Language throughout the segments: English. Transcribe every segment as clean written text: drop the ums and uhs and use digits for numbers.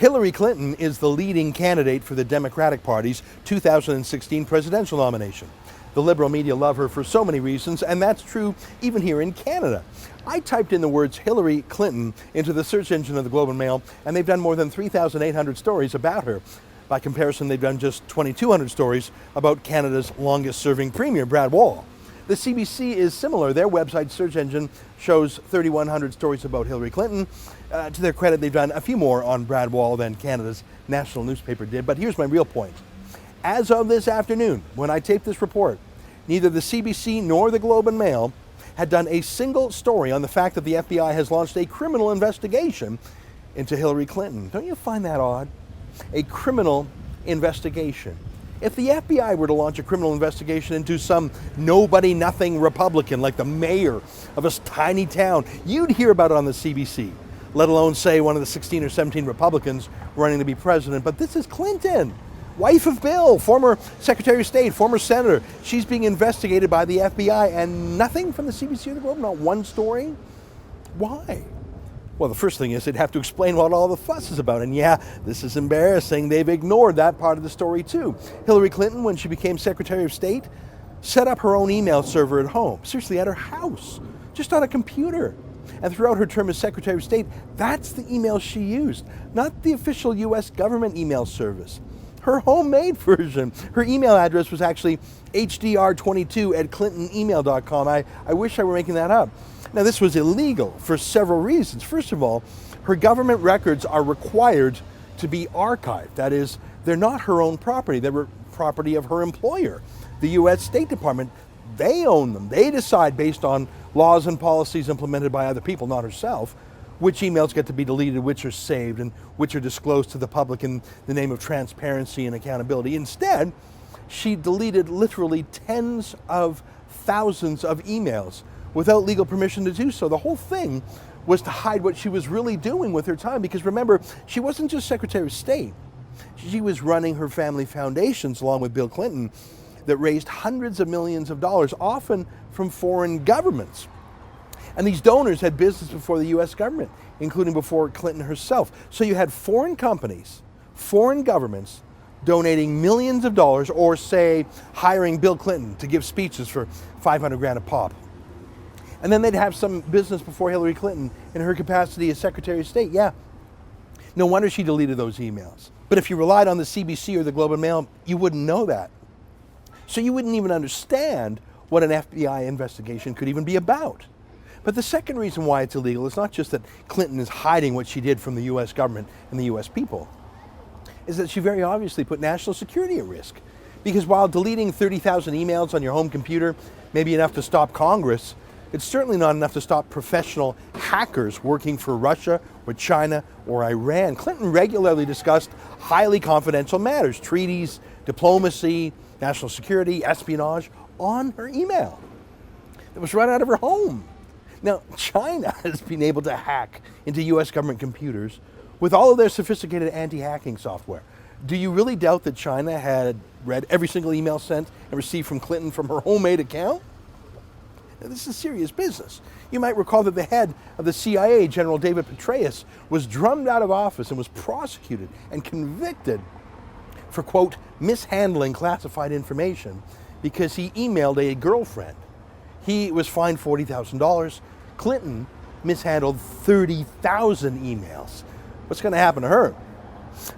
Hillary Clinton is the leading candidate for the Democratic Party's 2016 presidential nomination. The liberal media love her for so many reasons, and that's true even here in Canada. I typed in the words Hillary Clinton into the search engine of the Globe and Mail, and they've done more than 3,800 stories about her. By comparison, they've done just 2,200 stories about Canada's longest-serving premier, Brad Wall. The CBC is similar. Their website search engine shows 3,100 stories about Hillary Clinton. To their credit, they've done a few more on Brad Wall than Canada's national newspaper did. But here's my real point. As of this afternoon, when I taped this report, neither the CBC nor the Globe and Mail had done a single story on the fact that the FBI has launched a criminal investigation into Hillary Clinton. Don't you find that odd? A criminal investigation. If the FBI were to launch a criminal investigation into some nobody-nothing Republican like the mayor of a tiny town, you'd hear about it on the CBC, let alone say one of the 16 or 17 Republicans running to be president. But this is Clinton, wife of Bill, former Secretary of State, former senator. She's being investigated by the FBI, and nothing from the CBC or the Globe, not one story? Why? Well, the first thing is they'd have to explain what all the fuss is about. And yeah, this is embarrassing. They've ignored that part of the story too. Hillary Clinton, when she became Secretary of State, set up her own email server at home, seriously at her house, just on a computer. And throughout her term as Secretary of State, that's the email she used, not the official US government email service. Her homemade version. Her email address was actually hdr22@clintonemail.com. I wish I were making that up. Now, this was illegal for several reasons. First of all, her government records are required to be archived. That is, they're not her own property. They're property of her employer, the U.S. State Department. They own them. They decide based on laws and policies implemented by other people, not herself, which emails get to be deleted, which are saved, and which are disclosed to the public in the name of transparency and accountability. Instead, she deleted literally tens of thousands of emails without legal permission to do so. The whole thing was to hide what she was really doing with her time, because remember, she wasn't just Secretary of State. She was running her family foundations along with Bill Clinton that raised hundreds of millions of dollars, often from foreign governments. And these donors had business before the US government, including before Clinton herself. So you had foreign companies, foreign governments donating millions of dollars, or say hiring Bill Clinton to give speeches for 500 grand a pop. And then they'd have some business before Hillary Clinton in her capacity as Secretary of State. Yeah, no wonder she deleted those emails. But if you relied on the CBC or the Globe and Mail, you wouldn't know that. So you wouldn't even understand what an FBI investigation could even be about. But the second reason why it's illegal is not just that Clinton is hiding what she did from the US government and the US people, is that she very obviously put national security at risk. Because while deleting 30,000 emails on your home computer may be enough to stop Congress, it's certainly not enough to stop professional hackers working for Russia or China or Iran. Clinton regularly discussed highly confidential matters, treaties, diplomacy, national security, espionage, on her email that was run out of her home. Now, China has been able to hack into US government computers with all of their sophisticated anti-hacking software. Do you really doubt that China had read every single email sent and received from Clinton from her homemade account? Now, this is serious business. You might recall that the head of the CIA, General David Petraeus, was drummed out of office and was prosecuted and convicted for, quote, mishandling classified information because he emailed a girlfriend. He was fined $40,000. Clinton mishandled 30,000 emails. What's going to happen to her?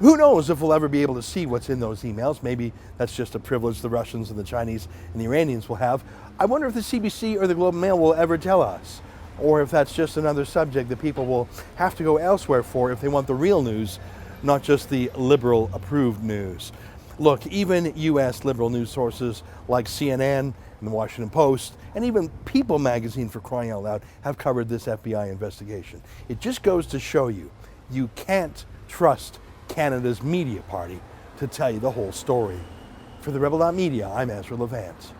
Who knows if we'll ever be able to see what's in those emails. Maybe that's just a privilege the Russians and the Chinese and the Iranians will have. I wonder if the CBC or the Globe and Mail will ever tell us, or if that's just another subject that people will have to go elsewhere for if they want the real news, not just the liberal-approved news. Look, even U.S. liberal news sources like CNN and the Washington Post, and even People magazine, for crying out loud, have covered this FBI investigation. It just goes to show you, you can't trust Canada's media party to tell you the whole story. For the Rebel.Media, I'm Ezra Levant.